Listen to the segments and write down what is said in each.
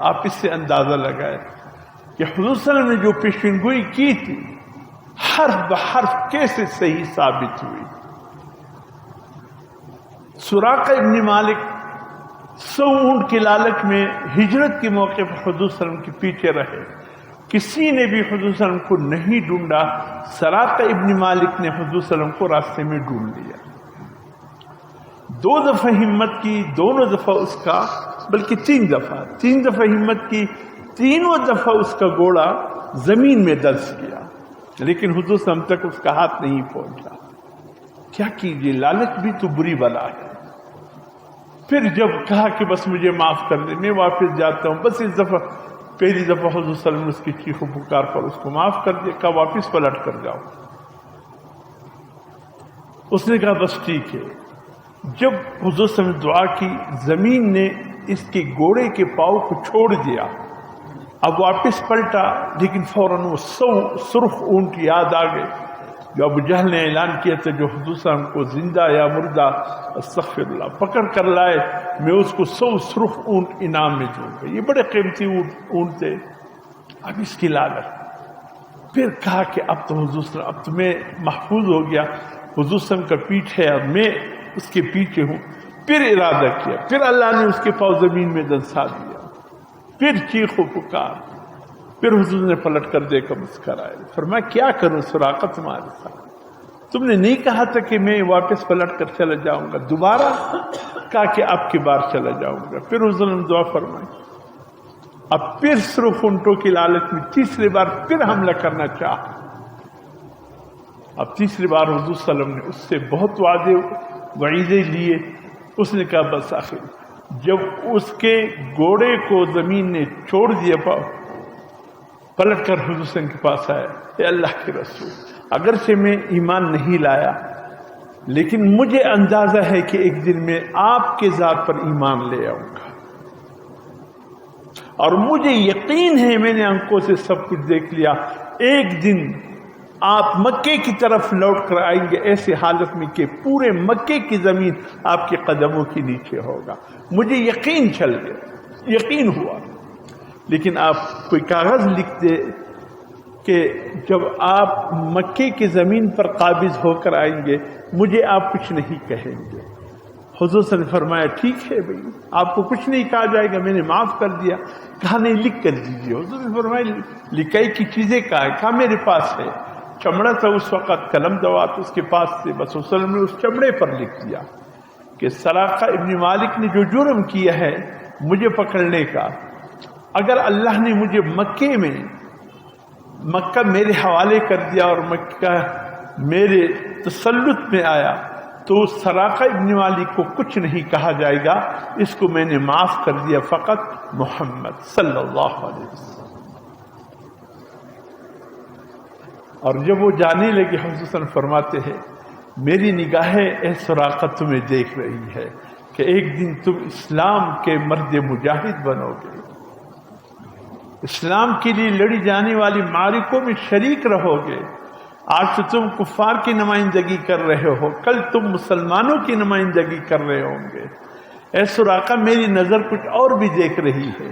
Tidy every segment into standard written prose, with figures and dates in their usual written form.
آپ اس سے اندازہ لگائیں کہ حضور صلی اللہ علیہ وسلم نے جو پیشین گوئی کی تھی حرف بحرف کیسے صحیح ثابت ہوئی. سراقہ ابن مالک 100 اونٹ کے لالچ میں ہجرت کے موقع پر حضور صلی اللہ علیہ وسلم کے پیچھے رہے. کسی نے بھی حضور صلی اللہ علیہ وسلم کو نہیں ڈھونڈا. سراقہ ابن مالک نے حضور صلی اللہ علیہ وسلم کو راستے میں ڈھونڈ لیا. 2 دفعہ ہمت کی، دونوں دفعہ اس کا، بلکہ 3 دفعہ ہمت کی، تینوں دفعہ اس کا گھوڑا زمین میں دلس گیا، لیکن حضور صلی اللہ علیہ وسلم تک اس کا ہاتھ نہیں پہنچا. کیا کیجیے، لالچ بھی تو بری بلا ہے. پھر جب کہا کہ بس مجھے معاف کر دے، میں واپس جاتا ہوں، بس اس دفعہ پہلی دفعہ حضور صلی اللہ علیہ وسلم نے اس کی چیخ و پکار پر اس کو معاف کر دیا، کہا واپس پلٹ کر جاؤ. اس نے کہا بس ٹھیک ہے. جب حضور صلی اللہ علیہ وسلم نے دعا کی، زمین نے اس کے گھوڑے کے پاؤں کو چھوڑ دیا. اب واپس پلٹا، لیکن فوراً وہ 100 سرخ اونٹ یاد آ گئے جو ابو جہل نے اعلان کیا تھا، جو حضور صلی اللہ علیہ وسلم کو زندہ یا مردہ استغفر اللہ پکڑ کر لائے، میں اس کو 100 سرخ اونٹ انعام میں دوں گا. یہ بڑے قیمتی اونٹ تھے. اب اس کی لالچ. پھر کہا کہ اب تو حضور صلی اللہ علیہ وسلم، اب تو میں محفوظ ہو گیا، حضور صلی اللہ علیہ وسلم کا پیٹھ ہے، اب میں اس کے پیچھے ہوں. پھر ارادہ کیا، پھر اللہ نے اس کے پاؤں زمین میں دنسا دیا. پھر چیخ و پکار. پھر حضور نے پلٹ کر دیکھا، مسکرائے، فرمایا کیا کروں سراقہ تمہارے ساتھ؟ تم نے نہیں کہا تھا کہ میں واپس پلٹ کر چلا جاؤں گا؟ دوبارہ کہا کہ اب کی بار چلا جاؤں گا. پھر حضور نے دعا فرمائی. اب پھر سرخ اونٹوں کی لالچ میں تیسری بار پھر حملہ کرنا چاہا. اب تیسری بار حضور صلی اللہ علیہ وسلم نے اس سے بہت وعیدیں لیے. اس نے کہا بس آخر جب اس کے گھوڑے کو زمین نے چھوڑ دیا، پلٹ کر حضور صلی اللہ علیہ وسلم کے پاس آیا، اے اللہ کے رسول، اگرچہ میں ایمان نہیں لایا، لیکن مجھے اندازہ ہے کہ ایک دن میں آپ کے ذات پر ایمان لے آؤں گا، اور مجھے یقین ہے، میں نے آنکھوں سے سب کچھ دیکھ لیا، ایک دن آپ مکے کی طرف لوٹ کر آئیں گے ایسے حالت میں کہ پورے مکے کی زمین آپ کے قدموں کے نیچے ہوگا. مجھے یقین چل گیا، یقین ہوا. لیکن آپ کوئی کاغذ لکھ دے کہ جب آپ مکے کی زمین پر قابض ہو کر آئیں گے مجھے آپ کچھ نہیں کہیں گے. حضور صلی اللہ علیہ وسلم نے فرمایا ٹھیک ہے بھائی، آپ کو کچھ نہیں کہا جائے گا، میں نے معاف کر دیا. کہا نہیں، لکھ کر دیجیے. حضور نے فرمایا لکھائی کی چیزیں کہا ہے؟ کہا میرے پاس ہے. چمڑا تھا اس وقت، قلم دوات اس کے پاس تھے. بس حضور صلی اللہ علیہ وسلم نے اس چمڑے پر لکھ دیا کہ سراقہ ابن مالک نے جو جرم کیا ہے مجھے پکڑنے کا، اگر اللہ نے مجھے مکہ میرے حوالے کر دیا اور مکہ میرے تسلط میں آیا تو سراقہ ابن مالک کو کچھ نہیں کہا جائے گا، اس کو میں نے معاف کر دیا، فقط محمد صلی اللہ علیہ وسلم. اور جب وہ جانے لگے حضور صلی اللہ علیہ وسلم فرماتے ہیں میری نگاہیں اے سراقہ تمہیں دیکھ رہی ہے کہ ایک دن تم اسلام کے مرد مجاہد بنو گے، اسلام کے لیے لڑی جانے والی معرکوں میں شریک رہو گے. آج تو تم کفار کی نمائندگی کر رہے ہو، کل تم مسلمانوں کی نمائندگی کر رہے ہوں گے. اے سراقہ میری نظر کچھ اور بھی دیکھ رہی ہے.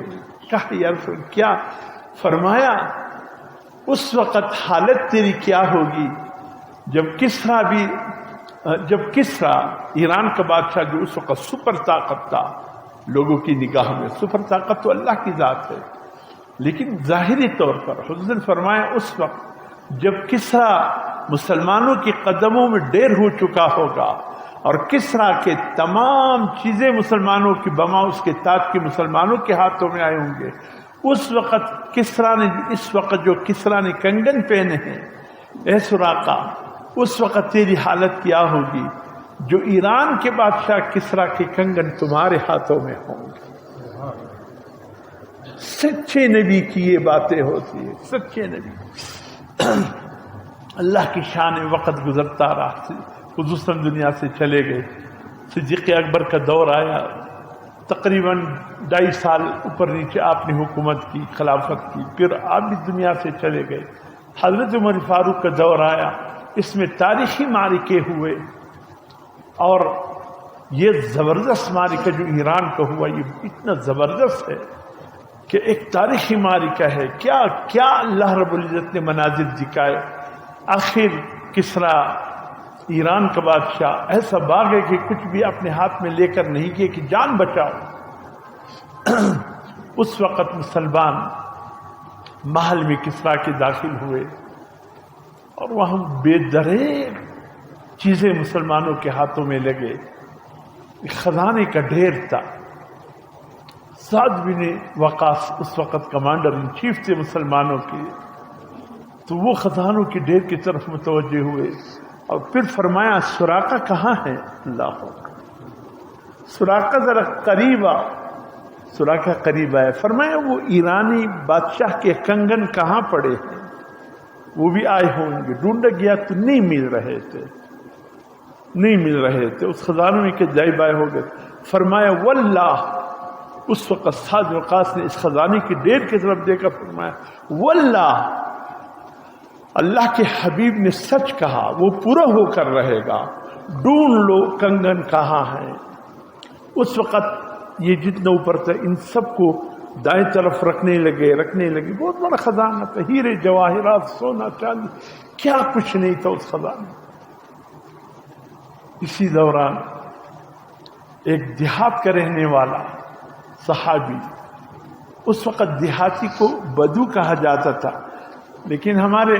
کہا یا رسول کیا؟ فرمایا اس وقت حالت تیری کیا ہوگی جب کسرا ایران کا بادشاہ جو اس وقت سپر طاقت تھا لوگوں کی نگاہ میں، سپر طاقت تو اللہ کی ذات ہے لیکن ظاہری طور پر، حضور نے فرمایا اس وقت جب کسرا مسلمانوں کے قدموں میں ڈیر ہو چکا ہوگا اور کسرا کے تمام چیزیں مسلمانوں کی بما اس کے تاج کے مسلمانوں کے ہاتھوں میں آئے ہوں گے، اس وقت جو کسرا نے کنگن پہنے ہیں، اے سراقہ اس وقت تیری حالت کیا ہوگی جو ایران کے بادشاہ کسرا کے کنگن تمہارے ہاتھوں میں ہوں گے. سچے نبی کی یہ باتیں ہوتی ہیں، سچے نبی. اللہ کی شان. وقت گزرتا رہا، حضور صلی اللہ علیہ وسلم دنیا سے چلے گئے. صدیق اکبر کا دور آیا، تقریباً 2.5 سال اوپر نیچے آپ نے حکومت کی، خلافت کی، پھر آپ بھی دنیا سے چلے گئے. حضرت عمر فاروق کا دور آیا، اس میں تاریخی معرکے ہوئے، اور یہ زبردست معرکہ جو ایران کا ہوا یہ اتنا زبردست ہے کہ ایک تاریخی معرکہ ہے، کیا کیا اللہ رب العزت نے مناظر دکھائے. آخر کسرا ایران کا بادشاہ ایسا بھاگے کہ کچھ بھی اپنے ہاتھ میں لے کر نہیں گئے کہ جان بچاؤ. اس وقت مسلمان محل میں کسرا کے داخل ہوئے اور وہاں بے دریغ چیزیں مسلمانوں کے ہاتھوں میں لگے. خزانے کا ڈھیر تھا. سعد بن وقاص اس وقت کمانڈر ان چیف تھے مسلمانوں کے، تو وہ خزانوں کے ڈھیر کی طرف متوجہ ہوئے اور پھر فرمایا سراقہ کہاں ہے؟ اللہ اکبر. سراقہ ذرا قریب آ. سراقہ قریب آئے. فرمایا وہ ایرانی بادشاہ کے کنگن کہاں پڑے ہیں؟ وہ بھی آئے ہوں گے. ڈھونڈا گیا تو نہیں مل رہے تھے، نہیں مل رہے تھے. اس خزانوں میں کے جائے بائے ہو گئے. فرمایا واللہ. اس وقت سعد وقاص نے اس خزانے کی ڈیر کی طرف دیکھا. فرمایا واللہ، اللہ کے حبیب نے سچ کہا، وہ پورا ہو کر رہے گا. ڈھونڈ لو کنگن کہاں ہے. اس وقت یہ جتنا اوپر تھا ان سب کو دائیں طرف رکھنے لگے. بہت بڑا خزانہ تھا، ہیرے جواہرات سونا چاندی کیا کچھ نہیں تھا اس خزانے. اسی دوران ایک دیہات کا رہنے والا صحابی، اس وقت دیہاتی کو بدو کہا جاتا تھا، لیکن ہمارے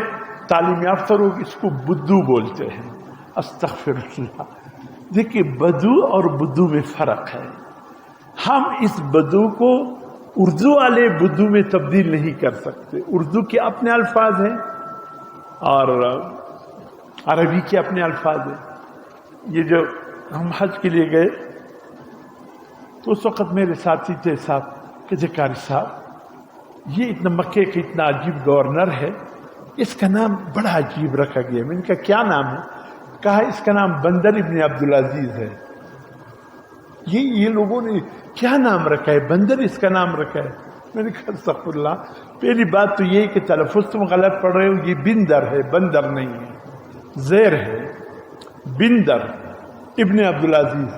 تعلیم یافتہ لوگ اس کو بدو بولتے ہیں. استغفر اللہ. دیکھیے بدو اور بدو میں فرق ہے. ہم اس بدو کو اردو والے بدو میں تبدیل نہیں کر سکتے. اردو کے اپنے الفاظ ہیں اور عربی کے اپنے الفاظ ہیں. یہ جو ہم حج کے لیے گئے تو اس وقت میرے ساتھی تھے صاحب کہ قاری صاحب یہ اتنا مکے کا اتنا عجیب گورنر ہے، اس کا نام بڑا عجیب رکھا گیا. میں نے کہا کیا نام ہے؟ کہا اس کا نام بندر ابن عبدالعزیز ہے. یہ لوگوں نے کیا نام رکھا ہے؟ بندر اس کا نام رکھا ہے. میں نے کہا استغفر اللہ. پہلی بات تو یہ کہ تلفظ تم غلط پڑھ رہے ہو. یہ بندر ہے، بندر نہیں ہے، زیر ہے. بندر ابن عبدالعزیز.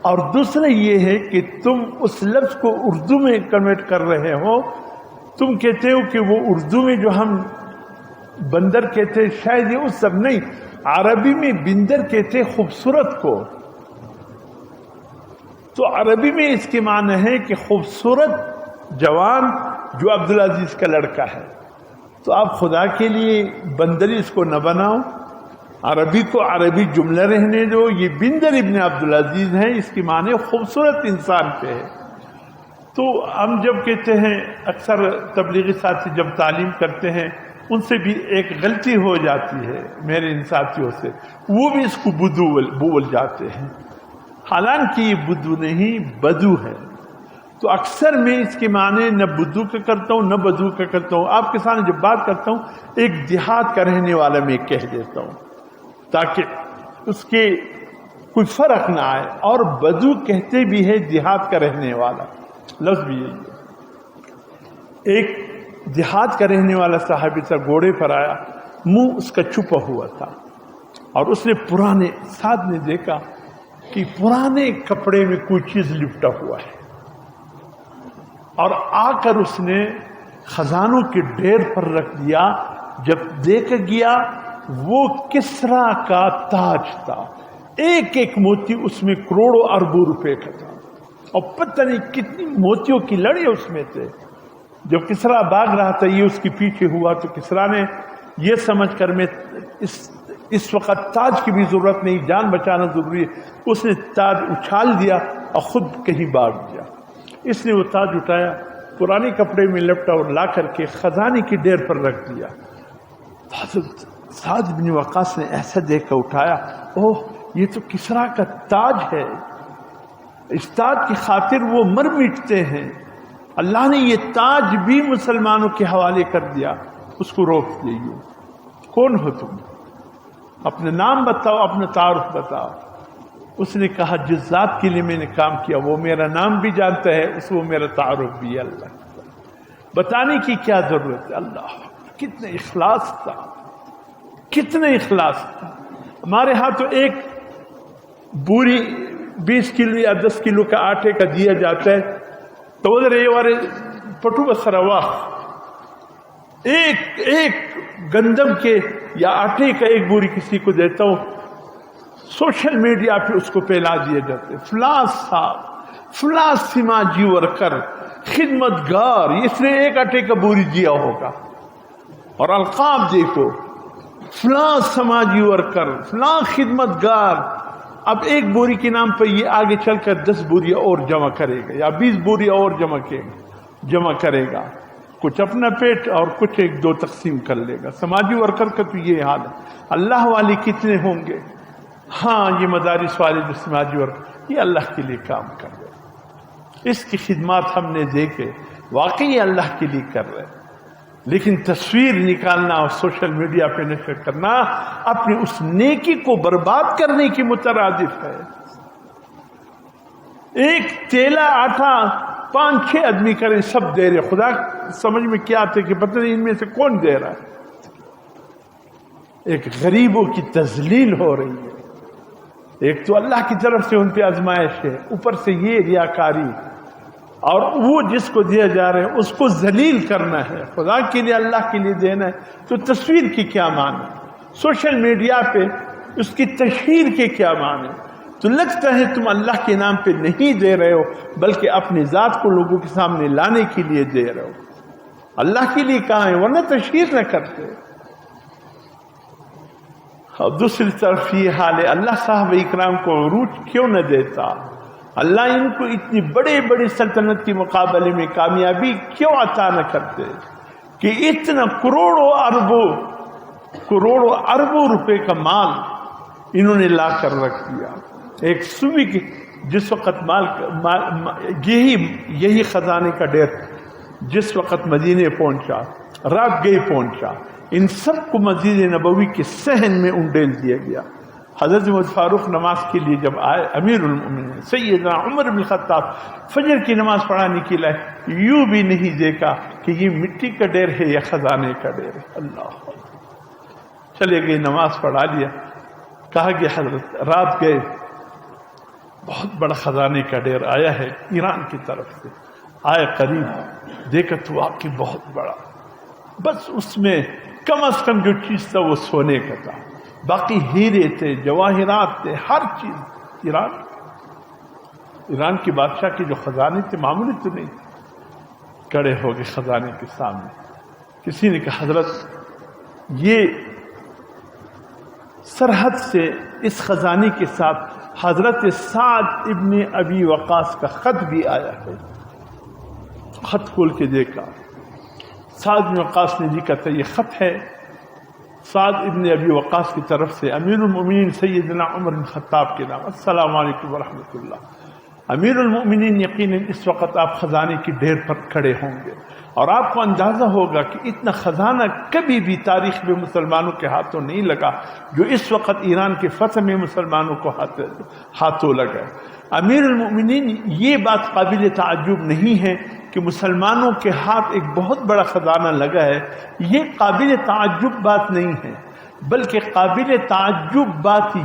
اور دوسرا یہ ہے کہ تم اس لفظ کو اردو میں کنورٹ کر رہے ہو. تم کہتے ہو کہ وہ اردو میں جو ہم بندر کہتے شاید یہ اس سب نہیں. عربی میں بندر کہتے خوبصورت کو. تو عربی میں اس کے معنی ہے کہ خوبصورت جوان جو عبدالعزیز کا لڑکا ہے. تو آپ خدا کے لیے بندری اس کو نہ بناؤ، عربی کو عربی جملہ رہنے دو. یہ بندر ابن عبدالعزیز ہیں، اس کی معنی خوبصورت انسان پہ ہے. تو ہم جب کہتے ہیں، اکثر تبلیغی ساتھی جب تعلیم کرتے ہیں ان سے بھی ایک غلطی ہو جاتی ہے میرے ان ساتھیوں سے، وہ بھی اس کو بدو بول جاتے ہیں، حالانکہ یہ بدو نہیں بدو ہے. تو اکثر میں اس کے معنی نہ بدو کا کرتا ہوں نہ بدو کا کرتا ہوں. آپ کے سامنے جب بات کرتا ہوں ایک دیہات کا رہنے والا میں کہہ دیتا ہوں تاکہ اس کے کوئی فرق نہ آئے. اور بدو کہتے بھی ہے دیہات کا رہنے والا، لفظ بھی یہی ہے. ایک دیہات کا رہنے والا صحابی تھا، گھوڑے پر آیا، منہ اس کا چھپا ہوا تھا اور اس نے پرانے ساتھ نے دیکھا کہ پرانے کپڑے میں کوئی چیز لپٹا ہوا ہے، اور آ کر اس نے خزانوں کے ڈھیر پر رکھ دیا. جب دیکھ گیا وہ کسرا کا تاج تھا، ایک ایک موتی اس میں کروڑوں اربوں روپے کا تھا، اور پتہ نہیں کتنی موتیوں کی لڑے اس میں تھے. جب کسرا بھاگ رہا تھا یہ اس کے پیچھے ہوا تو کسرا نے یہ سمجھ کر میں اس وقت تاج کی بھی ضرورت نہیں، جان بچانا ضروری ہے، اس نے تاج اچھال دیا اور خود کہیں بھاگ گیا. اس نے وہ تاج اٹھایا، پرانے کپڑے میں لپٹا اور لا کر کے خزانے کی ڈیر پر رکھ دیا. حضرت سعد بن وقاص نے ایسا دیکھا، اٹھایا، اوہ یہ تو کسرا کا تاج ہے، اس تاج کی خاطر وہ مر مٹتے ہیں، اللہ نے یہ تاج بھی مسلمانوں کے حوالے کر دیا. اس کو روک دیجیے. کون ہو تم؟ اپنا نام بتاؤ، اپنا تعارف بتاؤ. اس نے کہا جس ذات کے لیے میں نے کام کیا وہ میرا نام بھی جانتا ہے، اس وہ میرا تعارف بھی ہے. اللہ بتانے کی کیا ضرورت ہے. اللہ کتنے اخلاص تھا، کتنے اخلاص تھا. ہمارے ہاں تو ایک بوری 20 کلو یا 10 کلو کا آٹے کا دیا جاتا ہے تو ادھر یہ والے پٹو بسروا ایک گندم کے یا آٹے کا ایک بوری کسی کو دیتا ہوں، سوشل میڈیا پہ اس کو پھیلا دیے جاتے، فلاں صاحب فلاں سماجی ورکر خدمت گار، اس نے ایک آٹے کا بوری دیا ہوگا، اور القاب دیکھو، فلاں سماجی ورکر فلاں خدمت گار، اب ایک بوری کے نام پہ یہ آگے چل کر 10 بوریاں اور جمع کرے گا یا 20 بوریاں اور جمع کرے گا، کچھ اپنا پیٹ اور کچھ 1-2 تقسیم کر لے گا۔ سماجی ورکر کا تو یہ حال ہے۔ اللہ والے کتنے ہوں گے؟ ہاں یہ مدارس والے جو سماجی ورکر، یہ اللہ کے لیے کام کر رہے، اس کی خدمات ہم نے دیکھے، واقعی اللہ کے لیے کر رہے، لیکن تصویر نکالنا اور سوشل میڈیا پہ نشر کرنا اپنی اس نیکی کو برباد کرنے کی مترادف ہے۔ ایک تیلا آٹا 5-6 آدمی کریں، سب دے رہے، خدا سمجھ میں کیا آتے کہ پتہ نہیں ان میں سے کون دے رہا ہے۔ ایک غریبوں کی تذلیل ہو رہی ہے، ایک تو اللہ کی طرف سے ان پہ آزمائش ہے، اوپر سے یہ ریاکاری، اور وہ جس کو دیا جا رہا ہے اس کو ذلیل کرنا ہے، خدا کے لیے اللہ کے لیے دینا ہے، تو تصویر کی کیا معنی، سوشل میڈیا پہ اس کی تشہیر کے کیا معنی؟ تو لگتا ہے تم اللہ کے نام پہ نہیں دے رہے ہو بلکہ اپنی ذات کو لوگوں کے سامنے لانے کے لیے دے رہے ہو، اللہ کے لیے کہاں ہے، ورنہ تشہیر نہ کرتے۔ اور دوسری طرف یہ حال ہے، اللہ صاحب اکرام کو عروج کیوں نہ دیتا؟ اللہ ان کو اتنی بڑی سلطنت کے مقابلے میں کامیابی کیوں عطا نہ کرتے کہ اتنا کروڑوں اربوں روپے کا مال انہوں نے لا کر رکھ دیا۔ ایک صوبے کی جس وقت یہی خزانے کا ڈیر جس وقت مدینے پہنچا، رات گئے پہنچا، ان سب کو مسجد نبوی کے صحن میں انڈیل دیا گیا۔ حضرت عمر فاروق نماز کے لیے جب آئے، امیر المؤمنین سیدنا عمر بن الخطاب فجر کی نماز پڑھانے کے لیے یوں بھی نہیں دیکھا کہ یہ مٹی کا ڈیر ہے یا خزانے کا ڈیر ہے۔ اللہ چلے گئے، نماز پڑھا لیا، کہا کہ حضرت رات گئے، بہت بڑا خزانے کا ڈیر آیا ہے ایران کی طرف سے، آئے قریب دیکھا تو واقعی بہت بڑا، بس اس میں کم از کم جو چیز تھا وہ سونے کا تھا، باقی ہیرے تھے، جواہرات تھے، ہر چیز۔ ایران کی بادشاہ کے جو خزانے تھے معمولی تو نہیں، کڑے ہو گئے خزانے کے سامنے۔ کسی نے کہا حضرت یہ سرحد سے اس خزانے کے ساتھ حضرت سعد ابن ابی وقاص کا خط بھی آیا ہے۔ خط کھول کے دیکھا، سعد ابن وقاص نے لکھا تھا، یہ خط ہے سعد ابن ابی وقاص کی طرف سے امیر المؤمنین سیدنا عمر بن خطاب کے نام، السلام علیکم ورحمۃ اللہ۔ امیر المؤمنین یقیناً اس وقت آپ خزانے کی ڈھیر پر کھڑے ہوں گے، اور آپ کو اندازہ ہوگا کہ اتنا خزانہ کبھی بھی تاریخ میں مسلمانوں کے ہاتھوں نہیں لگا جو اس وقت ایران کے فتح میں مسلمانوں کو ہاتھوں لگا۔ امیر المؤمنین یہ بات قابل تعجب نہیں ہے کہ مسلمانوں کے ہاتھ ایک بہت بڑا خزانہ لگا ہے، یہ قابل تعجب بات نہیں ہے، بلکہ قابل تعجب بات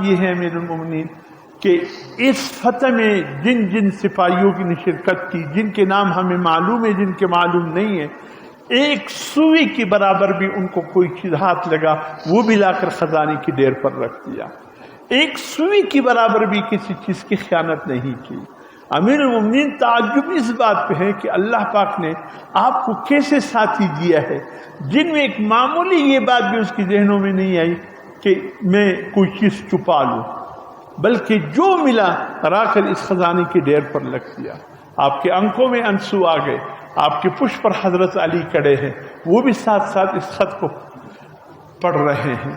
یہ ہے امیر المؤمنین کہ اس فتح میں جن جن سپاہیوں کی نے شرکت کی، جن کے نام ہمیں معلوم ہے، جن کے معلوم نہیں ہے، ایک سوئی کی برابر بھی ان کو کوئی چیز ہاتھ لگا وہ بھی لا کر خزانے کی ڈیر پر رکھ دیا، ایک سوئی کی برابر بھی کسی چیز کی خیانت نہیں کی۔ امیر المؤمنین تعجب اس بات پہ ہے کہ اللہ پاک نے آپ کو کیسے ساتھی دیا ہے جن میں ایک معمولی یہ بات بھی اس کی ذہنوں میں نہیں آئی کہ میں کوئی چیز چھپا لوں، بلکہ جو ملا را کر اس خزانے کی ڈیر پر لگ دیا۔ آپ کے آنکھوں میں آنسو آ گئے، آپ کے پشت پر حضرت علی کھڑے ہیں، وہ بھی ساتھ ساتھ اس خط کو پڑھ رہے ہیں۔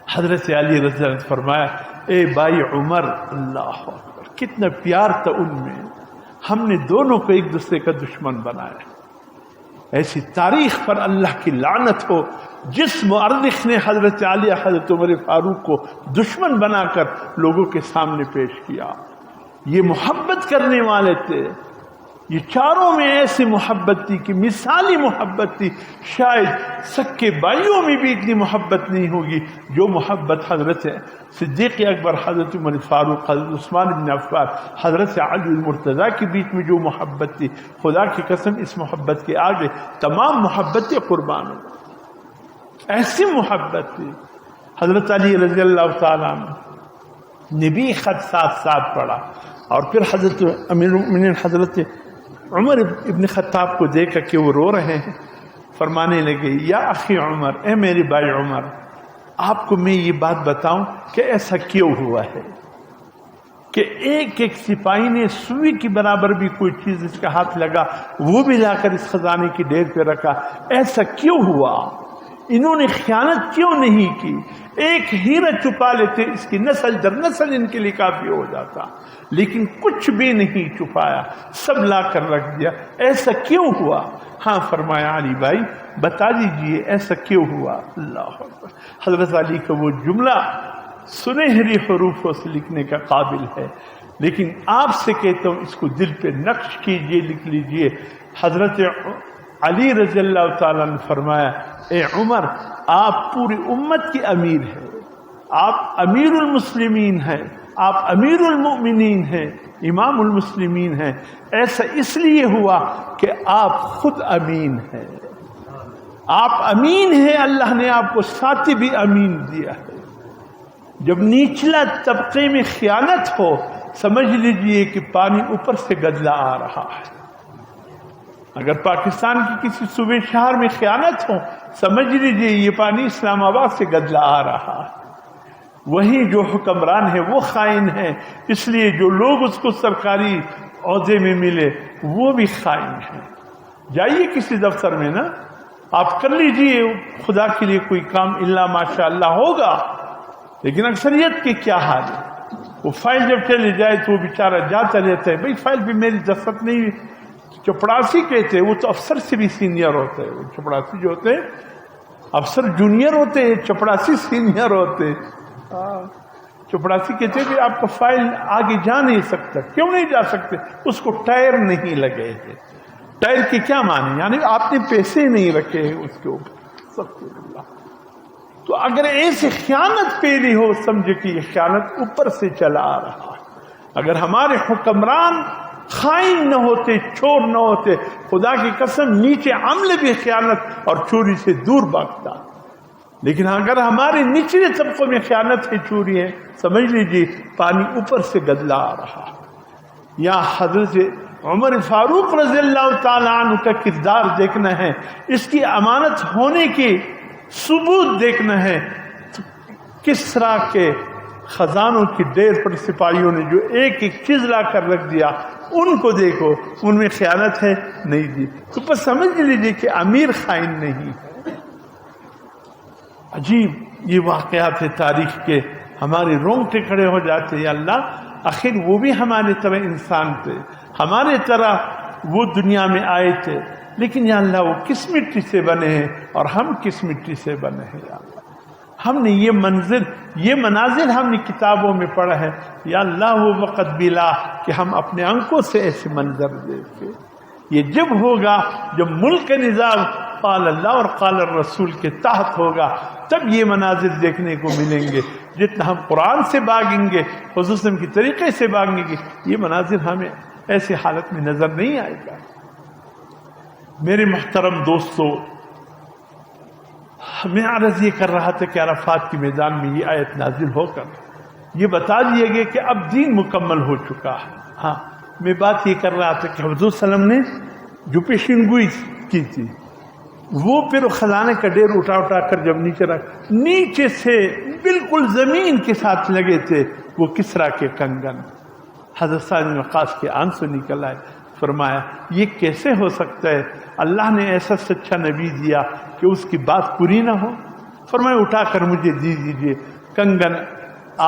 حضرت علی رضی اللہ عنہ فرمایا، اے بھائی عمر، اللہ اکبر، کتنا پیار تھا ان میں، ہم نے دونوں کو ایک دوسرے کا دشمن بنایا۔ ایسی تاریخ پر اللہ کی لعنت ہو جس مورخ نے حضرت علی حضرت عمر فاروق کو دشمن بنا کر لوگوں کے سامنے پیش کیا۔ یہ محبت کرنے والے تھے، یہ چاروں میں ایسی محبت تھی کہ مثالی محبت تھی، شاید سکے بھائیوں میں بھی اتنی محبت نہیں ہوگی جو محبت حضرت صدیق اکبر، حضرت عمر فاروق، حضرت عثمان بن عفان، حضرت علی المرتضیٰ کے بیچ میں جو محبت تھی، خدا کی قسم اس محبت کے آگے تمام محبتیں قربان ہو گئی۔ ایسی محبت تھی۔ حضرت علی رضی اللہ تعالیٰ عنہ نے بھی خط ساتھ ساتھ پڑھا، اور پھر حضرت امیر المؤمنین حضرت عمر ابن خطاب کو دیکھ کر کہ وہ رو رہے ہیں، فرمانے لگے یا اخی عمر، اے میرے بھائی عمر، آپ کو میں یہ بات بتاؤں کہ ایسا کیوں ہوا ہے کہ ایک ایک سپاہی نے سوئی کی برابر بھی کوئی چیز اس کا ہاتھ لگا وہ بھی لا کر اس خزانے کی ڈیر پہ رکھا، ایسا کیوں ہوا؟ انہوں نے خیانت کیوں نہیں کی؟ ایک ہیرا چھپا لیتے، اس کی نسل در نسل ان کے لیے کافی ہو جاتا، لیکن کچھ بھی نہیں چھپایا، سب لا کر رکھ دیا، ایسا کیوں ہوا؟ ہاں فرمایا علی بھائی بتا دیجئے ایسا کیوں ہوا؟ اللہ اکبر۔ حضرت علی کا وہ جملہ سنہری حروفوں سے لکھنے کا قابل ہے، لیکن آپ سے کہتا ہوں اس کو دل پہ نقش کیجئے، لکھ لیجئے۔ حضرت علی رضی اللہ تعالیٰ نے فرمایا اے عمر، آپ پوری امت کی امیر ہیں، آپ امیر المسلمین ہیں، آپ امیر المؤمنین ہیں، امام المسلمین ہیں، ایسا اس لیے ہوا کہ آپ خود امین ہیں، آپ امین ہیں، اللہ نے آپ کو ساتھ بھی امین دیا ہے۔ جب نچلا طبقے میں خیانت ہو سمجھ لیجئے کہ پانی اوپر سے گدلا آ رہا ہے۔ اگر پاکستان کی کسی صوبے شہر میں خیانت ہو سمجھ لیجئے یہ پانی اسلام آباد سے گدلا آ رہا ہے۔ وہی جو حکمران ہے وہ خائن ہے، اس لیے جو لوگ اس کو سرکاری عہدے میں ملے وہ بھی خائن ہے۔ جائیے کسی دفتر میں نا، آپ کر لیجئے خدا کے لیے کوئی کام، الا ماشاء اللہ ہوگا، لیکن اکثریت کے کیا حال ہے؟ وہ فائل جب چلے جائے تو وہ بیچارہ جاتا رہتا ہے، بھئی فائل بھی میری دستخط نہیں، چپڑاسی کہتے ہیں، وہ تو افسر سے بھی سینئر ہوتے ہیں، وہ چپڑاسی جو ہوتے ہیں افسر جونیئر ہوتے ہیں، چپڑاسی سینئر ہوتے ہیں۔ چپڑاسی کہتے ہیں کہ آپ کا فائل آگے جا نہیں سکتا، کیوں نہیں جا سکتے؟ اس کو ٹائر نہیں لگے ہیں۔ ٹائر کے کیا معنی؟ یعنی آپ نے پیسے نہیں رکھے ہیں اس کے اوپر۔ تو اگر ایسی خیانت پیلی ہو سمجھے کہ یہ خیانت اوپر سے چلا آ رہا ہے۔ اگر ہمارے حکمران خائن نہ ہوتے، چور نہ ہوتے، خدا کی قسم نیچے عمل بھی خیانت اور چوری سے دور بھاگتا، لیکن اگر ہمارے نچلے طبقوں میں خیانت ہے، چوری ہے، سمجھ لیجیے پانی اوپر سے گدلا آ رہا۔ یا حضرت عمر فاروق رضی اللہ تعالیٰ عنہ کا کردار دیکھنا ہے، اس کی امانت ہونے کے ثبوت دیکھنا ہے۔ کس طرح کے خزانوں کی ڈیر پر سپاہیوں نے جو ایک ایک چیز لا کر رکھ دیا، ان کو دیکھو، ان میں خیانت ہے نہیں دی، تو بس سمجھ لیجیے کہ امیر خائن نہیں ہے۔ عجیب یہ واقعات ہے تاریخ کے، ہمارے رونگٹے کھڑے ہو جاتے، یا اللہ آخر وہ بھی ہمارے طرح انسان تھے، ہمارے طرح وہ دنیا میں آئے تھے، لیکن یا اللہ وہ کس مٹی سے بنے ہیں اور ہم کس مٹی سے بنے ہیں۔ یا اللہ ہم نے یہ مناظر ہم نے کتابوں میں پڑھا ہے، یا اللہ وہ وقت بھی لا کہ ہم اپنے آنکھوں سے ایسے منظر دیکھیں۔ یہ جب ہوگا جب ملک کا نظام قال اللہ اور قال الرسول کے تحت ہوگا، تب یہ مناظر دیکھنے کو ملیں گے۔ جتنا ہم قرآن سے بھاگیں گے، حضور کی طریقے سے بھاگیں گے، یہ مناظر ہمیں ایسی حالت میں نظر نہیں آئے گا۔ میرے محترم دوستو، میں عرض یہ کر رہا تھا کہ عرفات کے میدان میں یہ آیت نازل ہو کر یہ بتا دیے گئے کہ اب دین مکمل ہو چکا ہے۔ ہاں میں بات یہ کر رہا تھا کہ حضور صلی اللہ علیہ وسلم نے جو پیشین گوئی کی تھی، وہ پھر خزانے کا ڈیر اٹھا کر جب نیچے سے بالکل زمین کے ساتھ لگے تھے وہ کسرا کے کنگن، حضرت سعد بن وقاص کے آنسو نکل آئے۔ فرمایا یہ کیسے ہو سکتا ہے؟ اللہ نے ایسا سچا نبی دیا کہ اس کی بات پوری نہ ہو۔ فرمایا اٹھا کر مجھے دی دیجئے۔ کنگن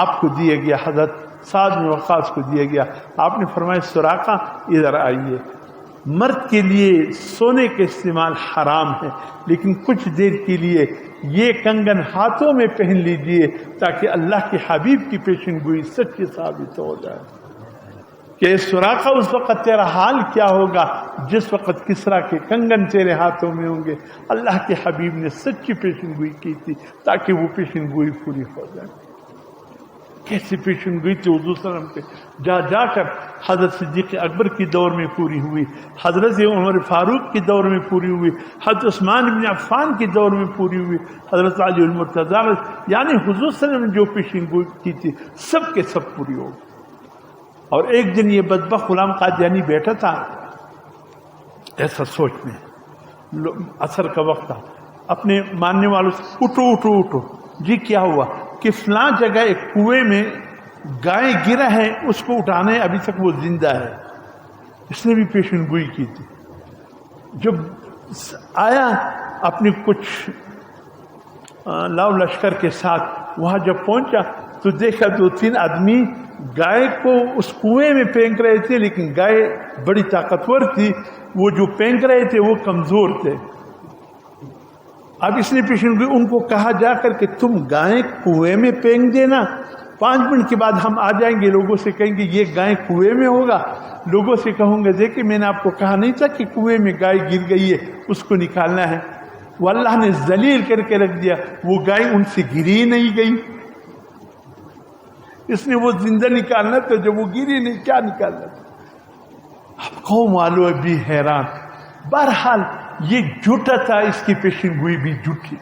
آپ کو دیا گیا، حضرت سعد بن وقاص کو دیا گیا۔ آپ نے فرمایا سراقہ ادھر آئیے، مرد کے لیے سونے کا استعمال حرام ہے، لیکن کچھ دیر کے لیے یہ کنگن ہاتھوں میں پہن لیجئے تاکہ اللہ کے حبیب کی پیشن گوئی سچی ثابت ہو جائے۔ کہ سراقہ اس وقت تیرا حال کیا ہوگا جس وقت کسرا کے کنگن تیرے ہاتھوں میں ہوں گے. اللہ کے حبیب نے سچی پیشن گوئی کی تھی تاکہ وہ پیشن گوئی پوری ہو جائے. کیسی پیشن گوئی تھی حضور صلی اللہ علیہ وسلم کے جا جا کر حضرت صدیق اکبر کی دور میں پوری ہوئی, حضرت عمر فاروق کی دور میں پوری ہوئی, حضرت عثمان بن عفان کی دور میں پوری ہوئی, حضرت علی المرتضیٰ, یعنی حضور صلی اللہ علیہ وسلم نے جو پیشن گوئی کی تھی سب کے سب پوری ہو. اور ایک دن یہ بدبخت غلام قادیانی بیٹھا تھا ایسا سوچنے, عصر کا وقت تھا, اپنے ماننے والوں سے اٹھو اٹھو اٹھو, جی کیا ہوا؟ کہ فلاں جگہ ایک کنویں میں گائے گرا ہے, اس کو اٹھانا ہے, ابھی تک وہ زندہ ہے. اس نے بھی پیشن گوئی کی تھی. جب آیا اپنی کچھ لاؤ لشکر کے ساتھ وہاں جب پہنچا تو دیکھا 2-3 آدمی گائے کو اس کنویں میں پھینک رہے تھے, لیکن گائے بڑی طاقتور تھی, وہ جو پھینک رہے تھے وہ کمزور تھے. اب اس نے پیشن گوئی ان کو کہا جا کر کہ تم گائے کنویں میں پھینک دینا, 5 منٹ کے بعد ہم آ جائیں گے, لوگوں سے کہیں گے یہ گائے کنویں میں ہوگا, لوگوں سے کہوں گے دیکھیں میں نے آپ کو کہا نہیں تھا کہ کنویں میں گائے گر گئی ہے, اس کو نکالنا ہے. وہ اللہ نے ذلیل کر کے رکھ دیا, وہ گائے ان سے گری نہیں گئی. اس نے وہ زندہ نکالنا تھا, جب وہ گری نہیں کیا نکالنا تھا. اب قوم والوں بھی حیران. بہرحال یہ جھوٹا تھا, اس کی پیشن گوئی بھی جھوٹی.